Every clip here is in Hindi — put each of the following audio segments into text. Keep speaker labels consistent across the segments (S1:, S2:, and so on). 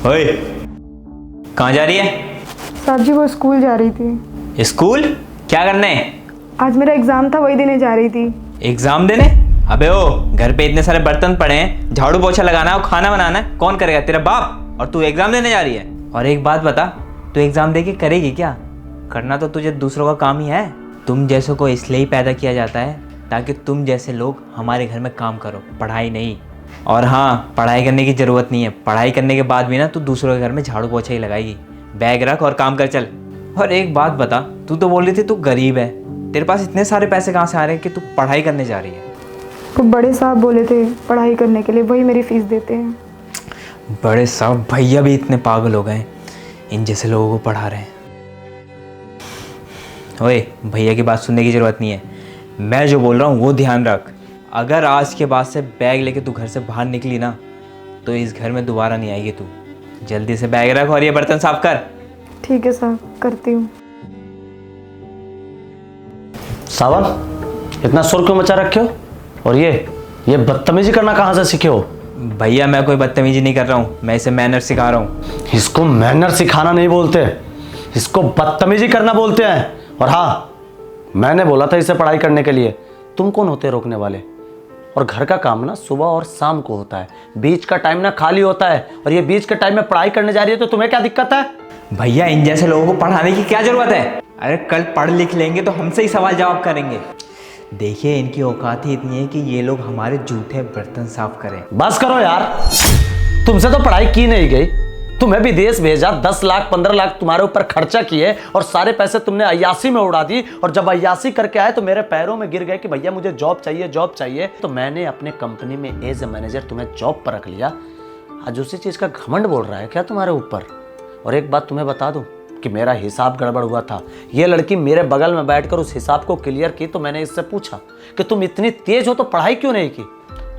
S1: ओए, कहाँ जा रही है?
S2: साहब जी वो स्कूल जा रही थी।
S1: स्कूल? क्या करने?
S2: आज मेरा एग्ज़ाम था, वही देने जा रही थी।
S1: एग्जाम देने? अबे ओ, घर पे इतने सारे बर्तन पड़े हैं, झाड़ू पोछा लगाना है और खाना बनाना है, कौन करेगा? तेरा बाप। और तू एग्जाम देने जा रही है? और एक बात बता, तू एग्जाम दे के करेगी क्या? करना तो तुझे दूसरों का काम ही है। तुम जैसों को इसलिए ही पैदा किया जाता है ताकि तुम जैसे लोग हमारे घर में काम करो, पढ़ाई नहीं। और हाँ, पढ़ाई करने की ज़रूरत नहीं है। पढ़ाई करने के बाद भी ना तू दूसरों के घर में झाड़ू पोछा ही लगाएगी। बैग रख और काम कर चल। और एक बात बता, तू तो बोल रही थी तू गरीब है, तेरे पास इतने सारे पैसे कहाँ से आ रहे हैं कि तू पढ़ाई करने जा रही है?
S2: तो बड़े साहब बोले थे पढ़ाई करने के लिए, वही मेरी फ़ीस देते हैं।
S1: बड़े साहब भैया भी इतने पागल हो गए, इन जैसे लोगों को पढ़ा रहे हैं। ओए, भैया की बात सुनने की ज़रूरत नहीं है। मैं जो बोल रहा हूँ वो ध्यान रख। अगर आज के बाद से बैग लेके तू घर से बाहर निकली ना, तो इस घर में दोबारा नहीं आएगी तू। जल्दी से बैग रख और ये बर्तन साफ कर।
S2: ठीक है साहब, करती हूँ।
S3: सावन, इतना शोर क्यों मचा रखे हो? और ये बदतमीजी करना कहाँ से सीखे हो?
S1: भैया मैं कोई बदतमीजी नहीं कर रहा हूँ, मैं इसे मैनर सिखा रहा हूँ।
S3: इसको मैनर सिखाना नहीं बोलते, इसको बदतमीजी करना बोलते हैं। और हाँ, मैंने बोला था इसे पढ़ाई करने के लिए, तुम कौन होते रोकने वाले? और घर का काम ना सुबह और शाम को होता है, बीच का टाइम ना खाली होता है। और ये बीच के टाइम में पढ़ाई करने जा रही है तो तुम्हें क्या दिक्कत है?
S1: भैया इन जैसे लोगों को पढ़ाने की क्या जरूरत है? अरे कल पढ़ लिख लेंगे तो हमसे ही सवाल जवाब करेंगे। देखिए इनकी औकात ही इतनी है कि ये लोग हमारे जूठे बर्तन साफ करें।
S3: बस करो यार, तुमसे तो पढ़ाई की नहीं गई। तुम्हें विदेश भेजा, 10 लाख 15 लाख तुम्हारे ऊपर खर्चा किए और सारे पैसे तुमने अय्यासी में उड़ा दी। और जब अय्यासी करके आए तो मेरे पैरों में गिर गए कि भैया मुझे जॉब चाहिए, जॉब चाहिए। तो मैंने अपने कंपनी में एज ए मैनेजर तुम्हें जॉब पर रख लिया। आज उसी चीज का घमंड बोल रहा है क्या तुम्हारे ऊपर? और एक बात तुम्हें बता दूं कि मेरा हिसाब गड़बड़ हुआ था। ये लड़की मेरे बगल में बैठकर उस हिसाब को क्लियर की तो मैंने इससे पूछा कि तुम इतनी तेज हो तो पढ़ाई क्यों नहीं की?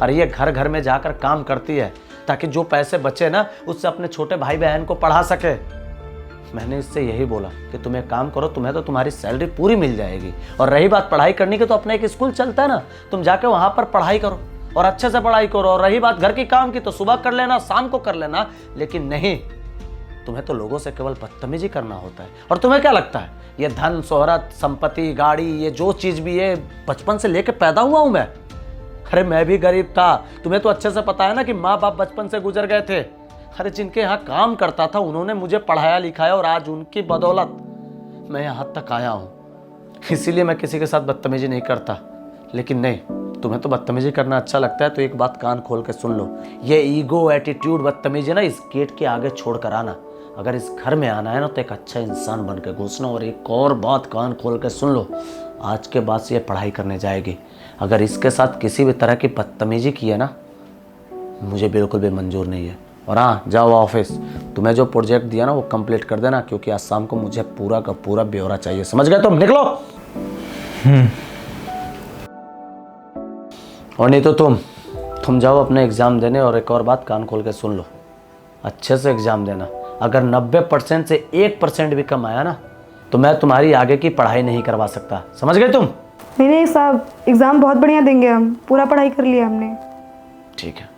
S3: अरे ये घर घर में जाकर काम करती है ताकि जो पैसे बचे ना उससे अपने छोटे भाई बहन को पढ़ा सके। मैंने इससे यही बोला कि तुम एक काम करो, तुम्हें तो तुम्हारी सैलरी पूरी मिल जाएगी। और रही बात पढ़ाई करने की, तो अपना एक स्कूल चलता है ना, तुम जाके वहां पर पढ़ाई करो और अच्छे से पढ़ाई करो। और रही बात घर की काम की, तो सुबह कर लेना, शाम को कर लेना। लेकिन नहीं, तुम्हें तो लोगों से केवल बदतमीजी करना होता है। और तुम्हें क्या लगता है ये धन शोहरत संपत्ति गाड़ी ये जो चीज भी है बचपन से लेके पैदा हुआ हूं मैं? अरे मैं भी गरीब था, तुम्हें तो अच्छे से पता है ना कि माँ बाप बचपन से गुजर गए थे। अरे जिनके यहाँ काम करता था उन्होंने मुझे पढ़ाया लिखाया और आज उनकी बदौलत मैं यहाँ तक आया हूँ। इसीलिए मैं किसी के साथ बदतमीजी नहीं करता। लेकिन नहीं, तुम्हें तो बदतमीजी करना अच्छा लगता है तो एक बात कान खोल के सुन लो। ये ईगो एटीट्यूड बदतमीजी ना इस गेट के आगे छोड़ कर आना। अगर इस घर में आना है ना तो एक अच्छा इंसान बन के घुसना। और एक और बात कान खोल के सुन लो, आज के बाद से ये पढ़ाई करने जाएगी। अगर इसके साथ किसी भी तरह की बदतमीजी की है ना, मुझे बिल्कुल भी मंजूर नहीं है। और हाँ, जाओ ऑफिस, तुम्हें जो प्रोजेक्ट दिया ना वो कंप्लीट कर देना, क्योंकि आज शाम को मुझे पूरा का पूरा ब्यौरा चाहिए। समझ गए तुम? निकलो। और नहीं तो तुम जाओ अपने एग्ज़ाम देने। और एक और बात कान खोल के सुन लो, अच्छे से एग्ज़ाम देना। अगर 90% से 1% भी कम आया ना तो मैं तुम्हारी आगे की पढ़ाई नहीं करवा सकता। समझ गए तुम?
S2: नहीं साहब, एग्ज़ाम बहुत बढ़िया देंगे हम, पूरा पढ़ाई कर लिया हमने।
S3: ठीक है।